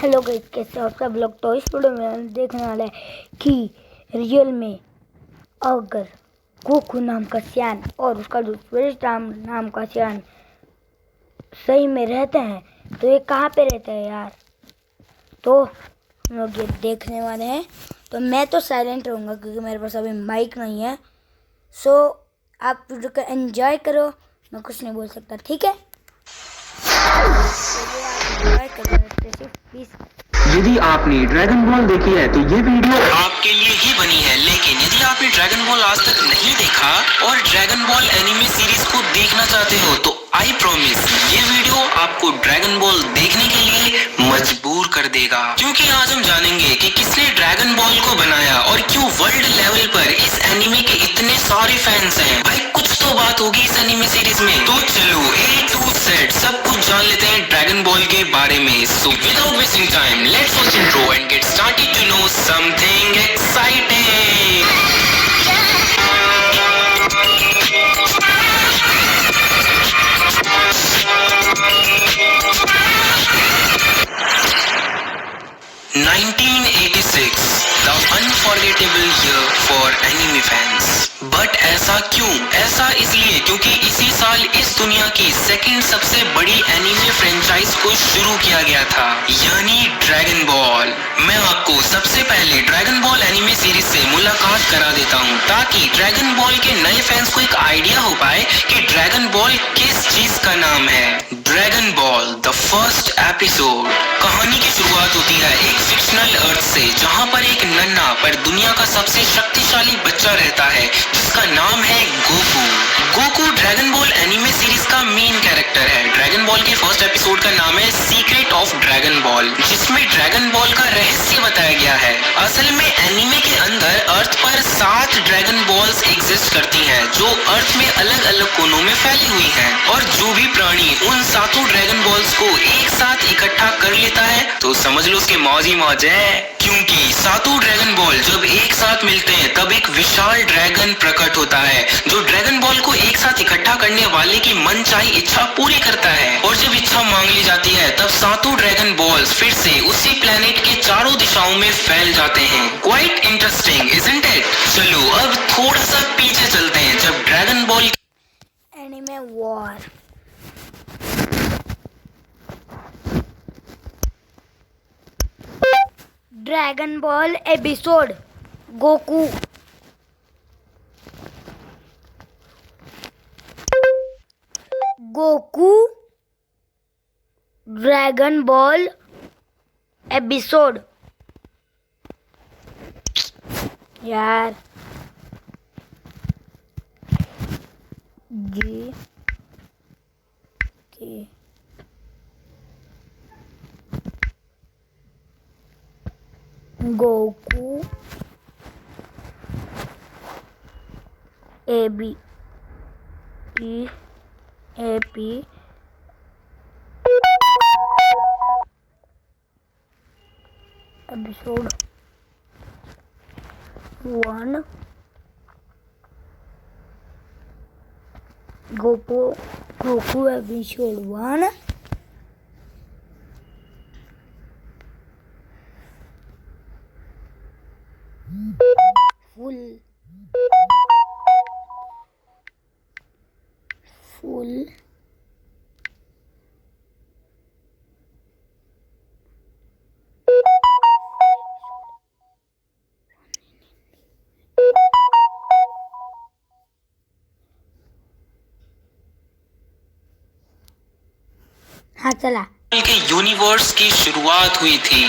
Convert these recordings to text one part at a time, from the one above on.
Hello guys, कैसे हो आप सब लोग। तो इस वीडियो में हम देखने वाले हैं कि रियल में अगर गोकू नाम का सियान और उसका जो स्पिरिट नाम का सियान सही में रहते हैं तो ये कहाँ पे रहते हैं यार। तो हम लोग ये देखने वाले हैं। तो मैं तो साइलेंट रहूँगा क्योंकि मेरे पास अभी माइक नहीं है। सो आप वीडियो को एंजॉय करो, मैं कुछ नहीं बोल सकता, ठीक है। यदि आपने ड्रैगन बॉल देखी है तो ये वीडियो आपके लिए ही बनी है, लेकिन यदि आपने ड्रैगन बॉल आज तक नहीं देखा और ड्रैगन बॉल एनिमे सीरीज को देखना चाहते हो तो आई प्रॉमिस ये वीडियो आपको ड्रैगन बॉल देखने के लिए मजबूर कर देगा, क्योंकि आज हम जानेंगे कि किसने ड्रैगन बॉल को बनाया और क्यों वर्ल्ड लेवल पर इस एनिमे के इतने सारे फैंस हैं। भाई कुछ तो बात होगी इस एनिमे सीरीज में। तो चलो A to Z सब कुछ जान लेते हैं ड्रैगन बॉल के बारे में। So without wasting time let's watch intro and get started to know something exciting. The unforgettable year for anime fans. But ऐसा क्यों? ऐसा इसलिए क्योंकि इसी साल इस दुनिया की सेकंड सबसे बड़ी एनिमे फ्रेंचाइज को शुरू किया गया था, यानी ड्रैगन बॉल। मैं आपको सबसे पहले ड्रैगन बॉल एनिमे सीरीज से मुलाकात करा देता हूँ ताकि ड्रैगन बॉल के नए फैंस को एक आइडिया हो पाए कि ड्रैगन बॉल किस चीज का नाम है। Dragon ball the first episode. कहानी की शुरुआत होती है एक फिक्शनल अर्थ से, जहाँ पर एक नन्हा पर दुनिया का सबसे शक्तिशाली बच्चा रहता है जिसका नाम है Goku. Goku dragon ball anime series का मेन कैरेक्टर है। ड्रैगन बॉल के फर्स्ट एपिसोड का नाम है सीक्रेट ऑफ ड्रैगन बॉल, जिसमें ड्रैगन बॉल का रहस्य बताया गया है। असल में एनिमे के अंदर अर्थ पर 7 ड्रैगन बॉल्स एग्जिस्ट करती हैं, जो अर्थ में अलग अलग कोनों में फैली हुई हैं, और जो भी प्राणी उन 7 ड्रैगन बॉल्स को एक साथ इकट्ठा कर लेता है तो समझ लो उसके मौज ही मौज है, क्योंकि 7 ड्रैगन बॉल जब एक साथ मिलते हैं तब एक विशाल ड्रैगन प्रकट होता है जो ड्रैगन बॉल को एक साथ इकट्ठा करने वाले की मनचाही इच्छा पूरी करता है। और जब इच्छा मांग ली जाती है तब 7 ड्रैगन बॉल्स फिर से उसी प्लेनेट के चारों दिशाओं में फैल जाते हैं। Quite interesting isn't it? चलो अब थोड़ा सा पीछे चलते हैं। जब dragon ball anime war dragon ball episode Goku. Goku dragon ball episode. यार जी के Goku AP episode 1 Goku episode 1 full हाँ चला के यूनिवर्स की शुरुआत हुई थी।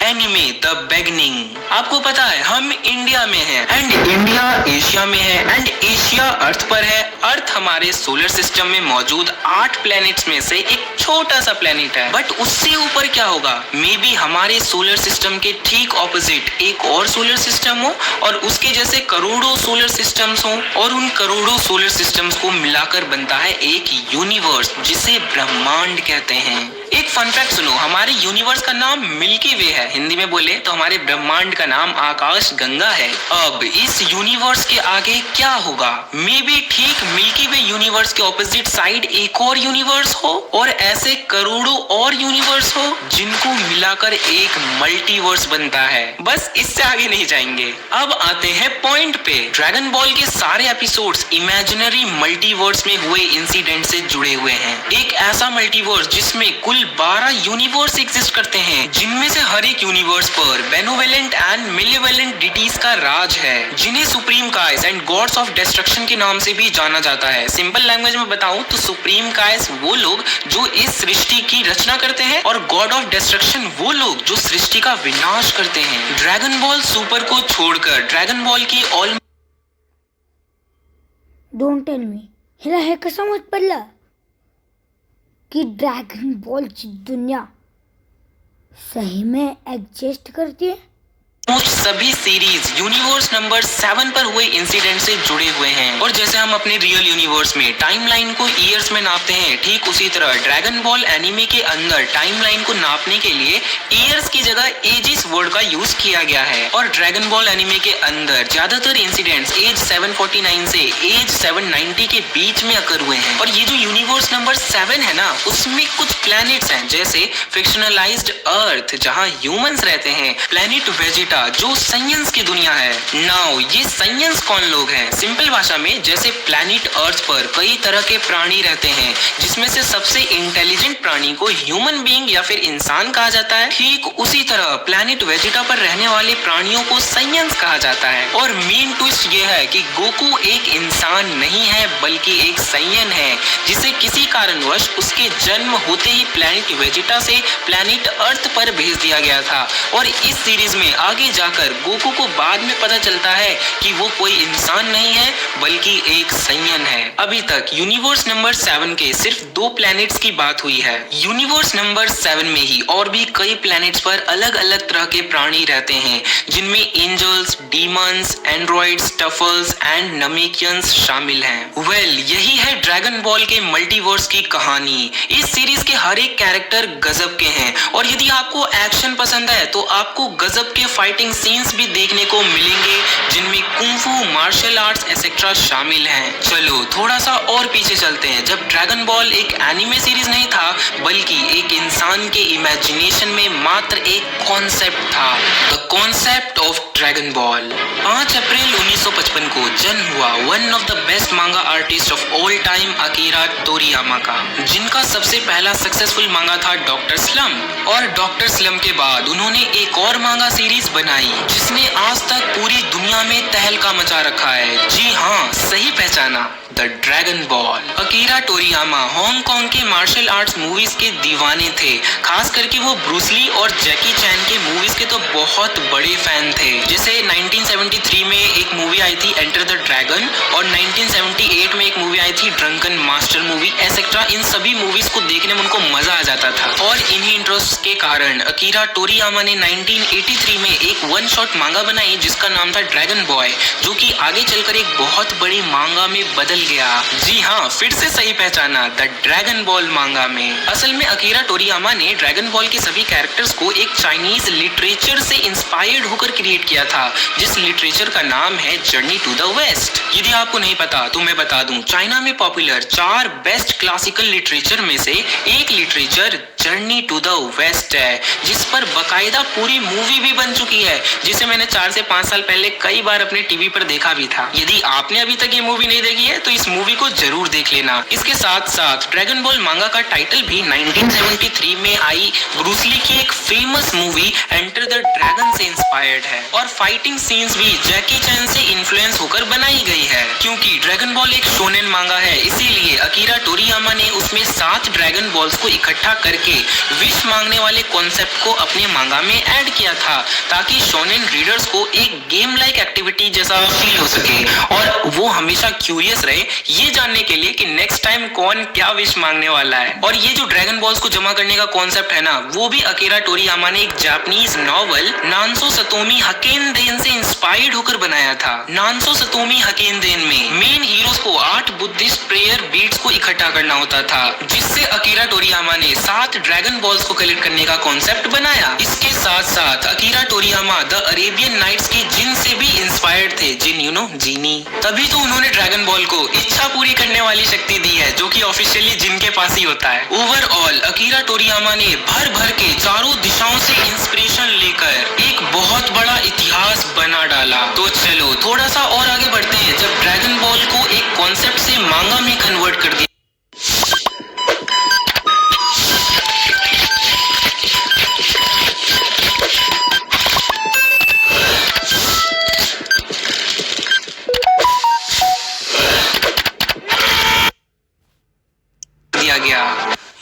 Anime the beginning. आपको पता है हम इंडिया में हैं एंड इंडिया एशिया में है एंड एशिया अर्थ पर है। अर्थ हमारे सोलर सिस्टम में मौजूद 8 प्लैनेट्स में से एक छोटा सा प्लैनेट है, बट उससे ऊपर क्या होगा? मे बी हमारे सोलर सिस्टम के ठीक ऑपोजिट एक और सोलर सिस्टम हो और उसके जैसे करोड़ों सोलर सिस्टम्स हो, और उन करोड़ों सोलर सिस्टम्स को मिलाकर बनता है एक यूनिवर्स जिसे ब्रह्मांड कहते हैं। एक फन फैक्ट सुनो, हमारे यूनिवर्स का नाम मिल्की वे है। हिंदी में बोले तो हमारे ब्रह्मांड का नाम आकाश गंगा है। अब इस यूनिवर्स के आगे क्या होगा? मे बी ठीक मिल्की वे यूनिवर्स के ऑपोजिट साइड एक और यूनिवर्स हो, और ऐसे करोड़ों और यूनिवर्स हो जिनको मिलाकर एक मल्टीवर्स बनता है। बस इससे आगे नहीं जाएंगे। अब आते हैं पॉइंट पे। ड्रैगन बॉल के सारे एपिसोड्स इमेजिनरी मल्टीवर्स में हुए इंसिडेंट से जुड़े हुए हैं। एक ऐसा मल्टीवर्स जिसमें कुल 12 यूनिवर्स एग्जिस्ट करते हैं, जिनमें से हर एक यूनिवर्स पर बेनोवेलेंट एंड मेलेवेलेंट डिटीज का राज है, जिन्हें supreme Kais and gods of destruction के नाम से भी जाना जाता है। सिंपल लैंग्वेज में बताऊं तो सुप्रीम काइस वो लोग जो इस सृष्टि की रचना करते हैं, और गॉड ऑफ डिस्ट्रक्शन वो लोग जो सृष्टि का विनाश करते हैं। ड्रैगन बॉल सुपर को छोड़कर ड्रैगन बॉल की ऑल डोंट टेल मी हिला हे कसं समज पडला कि ड्रैगन बॉल की दुनिया सही में एग्जिस्ट करती है? सभी सीरीज यूनिवर्स नंबर 7 पर हुए इंसिडेंट से जुड़े हुए हैं। और जैसे हम अपने रियल यूनिवर्स में टाइमलाइन को ईयर्स में नापते हैं, ठीक उसी तरह ड्रैगन बॉल एनिमे के अंदर टाइमलाइन को नापने के लिए ईयर्स की जगह एजिस वर्ड का यूज किया गया है। और ड्रैगन बॉल एनिमे के अंदर ज्यादातर इंसिडेंट्स एज 749 से एज 790 के बीच में अकर हुए हैं। और ये जो यूनिवर्स नंबर 7 है ना, उसमें कुछ प्लैनेट्स हैं, जैसे फिक्शनलाइज्ड अर्थ जहाँ ह्यूमंस रहते हैं, प्लैनेट वेजिटा जो साइंस की दुनिया है। नाउ ये साइंस कौन लोग हैं? सिंपल भाषा में जैसे प्लैनेट अर्थ पर कई तरह के प्राणी रहते हैं, जिसमें से सबसे इंटेलिजेंट प्राणी को ह्यूमन बीइंग या फिर इंसान कहा जाता है, ठीक उसी तरह प्लैनेट वेजिटा पर रहने वाले प्राणियों को साइंस कहा जाता है। और मेन ट्विस्ट ये है कि गोकू एक इंसान नहीं है बल्कि एक साइयन है, जिसे किसी कारणवश उसके जन्म होते ही प्लैनेट वेजिटा से प्लैनेट अर्थ पर भेज दिया गया था। और इस सीरीज में आगे जाकर गोकू को बाद में पता चलता है कि वो कोई इंसान नहीं है बल्कि एक साइयन है। अभी तक यूनिवर्स नंबर 7 के सिर्फ 2 प्लैनेट्स की बात हुई है। यूनिवर्स नंबर 7 में ही और भी कई प्लैनेट्स पर अलग अलग तरह के प्राणी रहते हैं, जिनमें एंजल्स, डीमंस, एंड्रॉइड्स, टफल्स एंड नमेकियंस शामिल हैं। वेल, यही है ड्रैगन बॉल के मल्टीवर्स की कहानी। इस सीरीज के हर एक कैरेक्टर गजब के हैं, और यदि आपको एक्शन पसंद है तो आपको गजब के फाइटिंग सीन्स भी देखने को मिलेंगे, जिनमें कुंफू, मार्शल आर्ट्स एक्सेट्रा शामिल हैं। चलो थोड़ा सा और पीछे चलते हैं, जब ड्रैगन बॉल एक एनिमे सीरीज नहीं था बल्कि एक इंसान के इमेजिनेशन में मात्र एक कॉन्सेप्ट था, the concept of Dragon Ball. 5 अप्रैल 1955 को जन्म हुआ one of the best manga artist of all time Akira Toriyama का, जिनका सबसे पहला सक्सेसफुल मांगा था डॉक्टर स्लम। और डॉक्टर स्लम के बाद उन्होंने एक और मांगा सीरीज बनाई जिसने आज तक पूरी दुनिया में तहलका मचा रखा है। जी हाँ, सही पहचाना, the Dragon Ball. Akira Toriyama Hong Kong के मार्शल आर्ट्स मूवीज के दीवाने थे, खास करके वो ब्रूस ली और जैकी चैन के मूवीज के तो बहुत बड़े फैन थे। जैसे 1973 में एक मूवी आई थी एंटर द ड्रैगन, और 1978 में एक मूवी आई थी ड्रंकन मास्टर मूवी एक्सेट्रा। इन सभी मूवीज को देखने में उनको मजा आ जाता था, और इन्हीं इंटरेस्ट के कारण अकीरा तोरियामा ने 1983 में एक वन शॉट मांगा बनाई जिसका नाम था ड्रैगन बॉय, जो कि आगे चलकर एक बहुत बड़ी मांगा में बदल गया। जी हाँ, फिर से सही पहचाना, द ड्रैगन बॉल मांगा में। असल में अकीरा तोरियामा ने ड्रैगन बॉल के सभी कैरेक्टर्स को एक चाइनीज लिटरेचर से इंस्पायर्ड होकर क्रिएट किया था, जिस लिटरेचर का नाम है जर्नी टू द वेस्ट। यदि आपको नहीं पता तो मैं बता दूं, चाइना में पॉपुलर 4 बेस्ट क्लासिकल लिटरेचर में से एक literature journey to the west है, जिस पर बकायदा पूरी मूवी भी बन चुकी है, जिसे मैंने 4 से 5 साल पहले कई बार अपने टीवी पर देखा भी था। यदि आपने अभी तक ये मूवी नहीं देखी है तो इस मूवी को जरूर देख लेना। इसके साथ साथ ड्रैगन बॉल मांगा का टाइटल भी 1973 में आई ब्रूस ली की एक famous movie enter the dragon से इंस्पायर्ड है, और फाइटिंग सीन्स भी जैकी चैन से इन्फ्लुएंस होकर बनाई गई है। क्योंकि ड्रैगन बॉल एक शोनेन मांगा है, इसीलिए अकीरा तोरियामा ने उसमें 7 ड्रैगन बॉल्स को इकट्ठा करके विश मांगने वाले कॉन्सेप्ट को अपने मांगा में ऐड किया था, ताकि शोनेन रीडर्स को एक गेम लाइक लाइक एक्टिविटी जैसा फील हो सके और वो हमेशा क्यूरियस रहे ये जानने के लिए कि नेक्स्ट टाइम कौन क्या विश मांगने वाला है। और ये जो ड्रैगन बॉल्स को जमा करने का कॉन्सेप्ट है ना, वो भी अकीरा टोरियामा ने एक जापानीज नॉवल नानसो सतोमी हकेनदेन से इंस्पायर्ड होकर बनाया था। नानसो सतोमी हकेनदेन में मेन हीरोज को 8 बुद्धिस्ट प्रेयर बीट्स को इकट्ठा करना होता था, जिससे अकीरा टोरियामा ने 7 ड्रैगन बॉल्स को कलेक्ट करने का कॉन्सेप्ट बनाया। इसके साथ साथ अकीरा टोरियामा द अरेबियन नाइट्स के जिन से भी इंस्पायर्ड थे। जिन यू नो जीनी, तभी तो उन्होंने ड्रैगन बॉल को इच्छा पूरी करने वाली शक्ति दी है, जो कि ऑफिशियली जिन के पास ही होता है। ओवरऑल अकीरा टोरियामा ने भर भर के चारों दिशाओं से इंस्पिरेशन लेकर एक बहुत बड़ा इतिहास बना डाला। तो चलो थोड़ा सा और आगे बढ़ते हैं। जब ड्रैगन बॉल को एक कॉन्सेप्ट से मांगा में कन्वर्ट कर दिया गया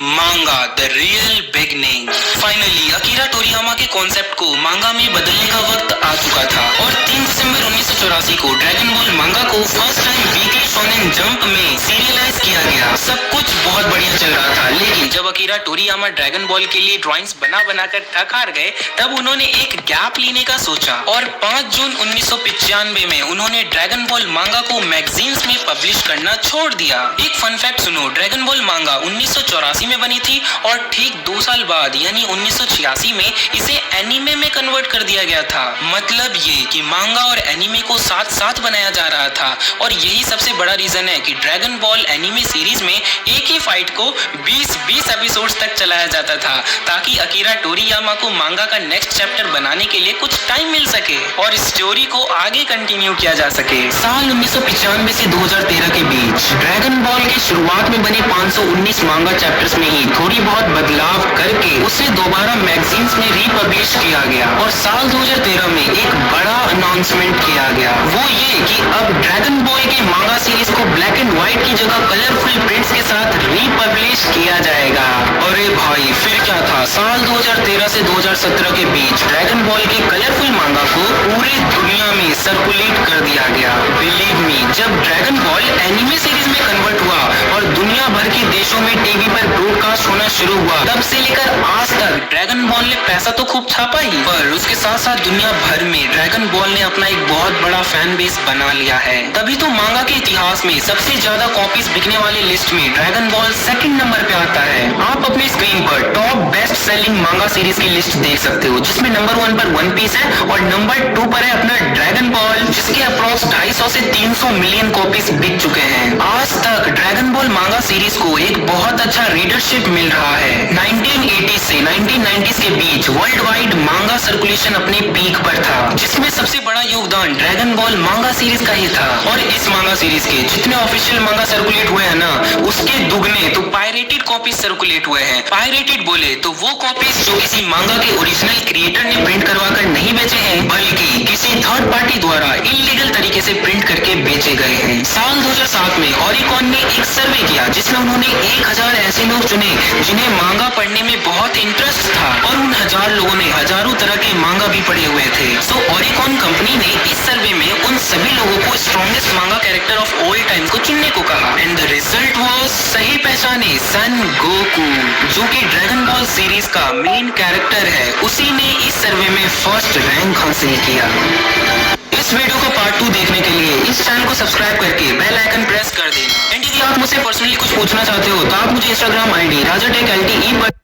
manga the real beginning. Finally Akira Toriyama के कॉन्सेप्ट को मांगा में बदलने का वक्त आ चुका था और 3 दिसंबर 1984 को ड्रैगन बॉल मांगा को first time weekly shonen jump में सीरियलाइज किया गया। सब कुछ बहुत बढ़िया चल रहा था, लेकिन जब अकीरा टोरियामा ड्रैगन बॉल के लिए ड्राइंग्स बना बनाकर थक हार गए, तब उन्होंने एक गैप लेने का सोचा और 5 जून 1995 में उन्होंने ड्रैगन बॉल मांगा को मैगजीन्स में पब्लिश करना छोड़ दिया। एक फन फैक्ट सुनो, ड्रैगन बॉल मांगा 1984 में बनी थी और ठीक 2 साल बाद यानी 1986 में इसे एनीमे में कन्वर्ट कर दिया गया था। मतलब ये कि मांगा और एनीमे को साथ साथ बनाया जा रहा था और यही सबसे बड़ा रीजन है कि ड्रैगन बॉल एनीमे सीरीज में एक ही फाइट को 20 एपिसोड्स तक चलाया जाता था, ताकि अकीरा टोरियामा को मांगा का नेक्स्ट चैप्टर बनाने के लिए कुछ टाइम मिल सके और स्टोरी को आगे कंटिन्यू किया जा सके। साल 1995 से 2013 के बीच ड्रैगन बॉल के शुरुआत में बने 519 मांगा चैप्टर्स में ही थोड़ी बहुत बदलाव करके उसे दोबारा मैगजीन्स में रीपब्लिश किया गया और साल 2013 में एक बड़ा अनाउंसमेंट किया गया, वो ये कि अब ड्रैगन बॉल के मांगा सीरीज को ब्लैक एंड व्हाइट की जगह कलरफुल प्रिंट्स के साथ रीपब्लिश किया जाएगा। अरे भाई फिर क्या था, साल 2013 से 2017 के बीच ड्रैगन बॉल के कलरफुल मांगा को पूरी दुनिया में सर्कुलेट कर दिया गया। बिलीव मी, जब ड्रैगन बॉल एनिमे सीरीज में कन्वर्ट हुआ और दुनिया भर के देशों में टीवी पर ब्रॉडकास्ट होना शुरू हुआ, तब से लेकर आज तक ड्रैगन बॉल ने पैसा तो खूब छापा ही, पर उसके साथ साथ दुनिया भर में ड्रैगन बॉल ने अपना एक बहुत बड़ा फैन बेस बना लिया है। तभी तो मांगा के इतिहास में सबसे ज्यादा कॉपीज बिकने वाली लिस्ट में ड्रैगन बॉल सेकंड नंबर पे आता है। आप अपने स्क्रीन पर टॉप बेस्ट सेलिंग मांगा सीरीज की लिस्ट देख सकते हो, जिसमें नंबर 1 पर वन पीस है और नंबर 2 पर है अपना ड्रैगन बॉल, जिसके अप्रॉक्स 250 से 300 मिलियन कॉपीज बिक चुके हैं। आज तक ड्रैगन बॉल मांगा सीरीज को एक बहुत अच्छा रीडरशिप मिल रहा है। 1980 से 1990s के बीच वर्ल्ड वाइड मांगा सर्कुलेशन अपने पीक पर था, जिसमें सबसे बड़ा योगदान ड्रैगन बॉल मांगा सीरीज का ही था। और इस मांगा सीरीज के जितने ऑफिशियल मांगा सर्कुलेट हुए हैं ना, उसके दुगने तो पायरेटेड कॉपीज सर्कुलेट हुए हैं। पायरेटेड बोले तो वो कॉपीज जो किसी मांगा के ओरिजिनल क्रिएटर ने प्रिंट करवा कर नहीं बेचे हैं, बल्कि किसी थर्ड पार्टी द्वारा इलीगल तरीके से प्रिंट करके बेचे गए हैं। साल 2007 में ओरिकॉन ने एक सर्वे किया, जिसमें उन्होंने 1000 ऐसे लोग चुने जिन्हें मांगा पढ़ने में बहुत इंटरेस्ट था और उन 1000 लोगों ने हजारों तरह के मांगा भी पढ़े हुए थे। सो ओरिकॉन कंपनी ने इस सर्वे में उन सभी लोगों को स्ट्रॉन्गेस्ट मांगा कैरेक्टर ऑफ ऑल टाइम को चुनने को कहा एंड द रिजल्ट वाज सही पहचाने सन गोकू, जो कि ड्रैगन बॉल सीरीज का मेन कैरेक्टर है। उसी ने इस सर्वे में फर्स्ट रैंक हासिल किया। इस वीडियो को पार्ट 2 देखने के लिए इस चैनल को सब्सक्राइब करके बेल आइकन प्रेस कर देना। एंड यदि आप मुझसे पर्सनली कुछ पूछना चाहते हो तो आप मुझे इंस्टाग्राम आईडी rajateklte पर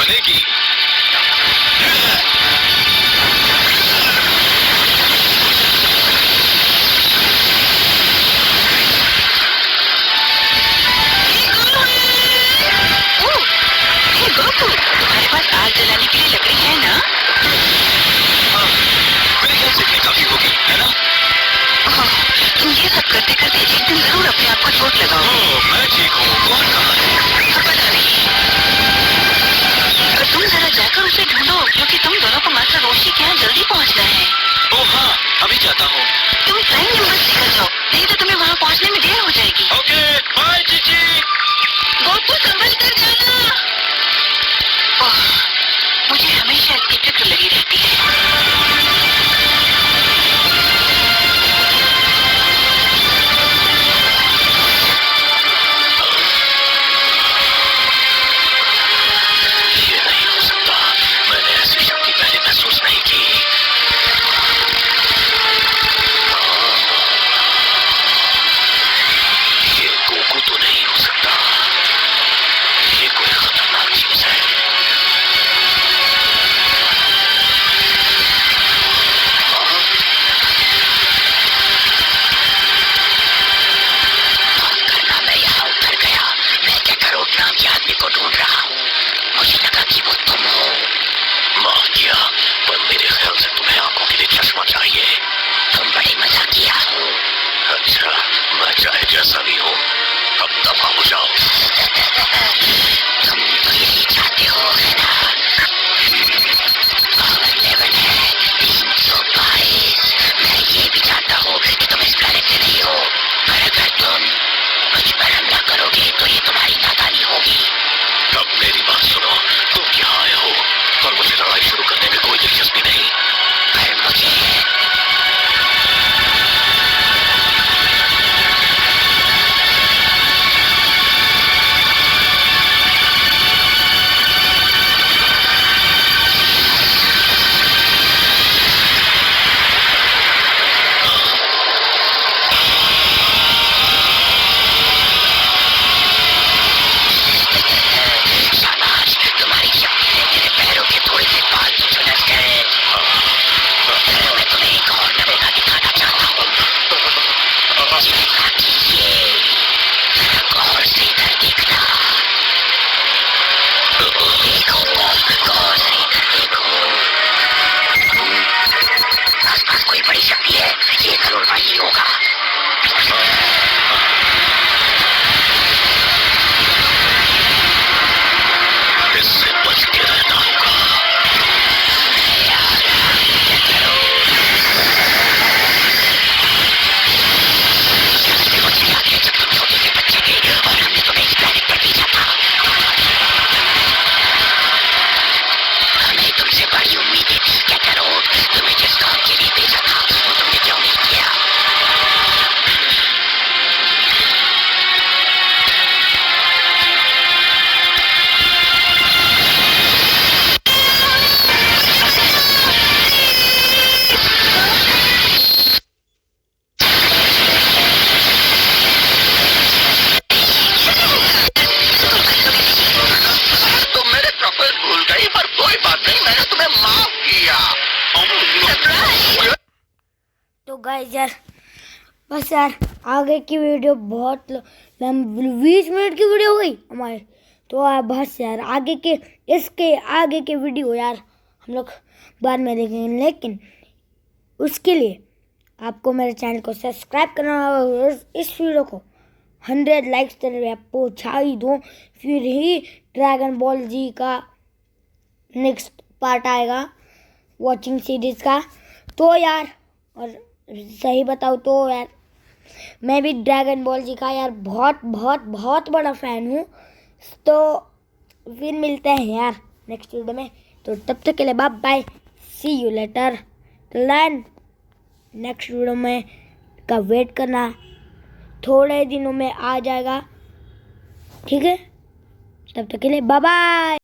बनेगी। गोकू, तुम्हारे पास आग जलाने के लिए लकड़ी है ना? हाँ, मेरे ख्याल से इतनी काफी होगी, है ना? तुम ये सब करते करते एक दिन जरूर अपने आप को चोट लगाओ। मैं ठीक हूँ। कौन कहाँ है? पता नहीं। तुम जरा जाकर उसे ढूंढो, क्योंकि तुम दोनों को मास्टर रोशी के यहाँ जल्दी पहुँचना है। ओह हाँ, अभी जाता हूँ। तुम टाइम नंबर निकल जाओ, नहीं तो तुम्हें वहाँ पहुँचने में देर हो जाएगी। Okay, bye Chichi. गोकू, संभल कर जाना। मुझे हमेशा इसकी फिक्र लगी रहती है। ये नहीं हो सकता, मैंने ऐसी शक्ति पहले महसूस नहीं की। ये गोकू तो नहीं हो सकता, ये कोई खतरनाक चीज है। मैं यहाँ उतर गया। मैं कैकरोट नाम के आदमी को ढूंढ रहा हूँ। मुझे लगा कि वो तुम हो। माफ किया, पर मेरे ख्याल से तुम्हें आंखों के लिए चश्मा चाहिए। तुम बड़ी मजाकिया हो। अच्छा, मैं चाहे जैसा भी हो, अब दफा हो जाओ। तुम तो यही चाहते हो, है ना? पावर लेवल है 322। मैं ये भी जानता हूँ कि तुम इस प्लेनेट से नहीं हो, पर अगर तुम मुझ पर हमला करोगे तो ये तुम्हारी नादानी होगी। अब मेरी बात सुनो, तुम यहाँ आए हो और मुझे लड़ाई शुरू करने में कोई दिलचस्पी नहीं, पर मुझे शाबाश, तुम्हारी शक्ति से मेरे पैरों के थोड़े से बाल भी झुलस गए। मैं तुम्हें एक और नमूना दिखाना चाहता हूँ। देखा कीजिए, जरा गौर से इधर देखना। देखो, गौर से इधर देखो। आसपास कोई बड़ी शक्ति है, ये जरूर वही होगा। इससे बच के रहना होगा। मुझे याद है जब तुम छोटे से बच्चे थे और हमने तुम्हें इस प्लेनेट पर भेजा था। हमें तुमसे बड़ी उम्मीदें थी कैकरोट। तुम्हें जिस काम के लिए भेजा था वो तुमने क्यों नहीं किया? तुम मेरे प्रपोज भूल गई, पर कोई बात नहीं, मैंने तुम्हें माफ किया। तो गाइस यार, बस यार आगे की वीडियो बहुत 20 मिनट की वीडियो हो गई हमारी। तो यार बस यार इसके आगे के वीडियो यार हम लोग बाद में देखेंगे, लेकिन उसके लिए आपको मेरे चैनल को सब्सक्राइब करना होगा और इस वीडियो को 100 लाइक्स तक पहुँचा ही दो, फिर ही ड्रैगन बॉल जी का नेक्स्ट पार्ट आएगा वॉचिंग सीरीज़ का। तो यार, और सही बताऊँ तो यार मैं भी ड्रैगन बॉल जी का यार बहुत बहुत बहुत बड़ा फ़ैन हूँ। तो फिर मिलते हैं यार नेक्स्ट वीडियो में। तो तब तक के लिए bye bye, see you later. Then next video में का वेट करना, थोड़े दिनों में आ जाएगा, ठीक है? तब तक के लिए बाय बाय।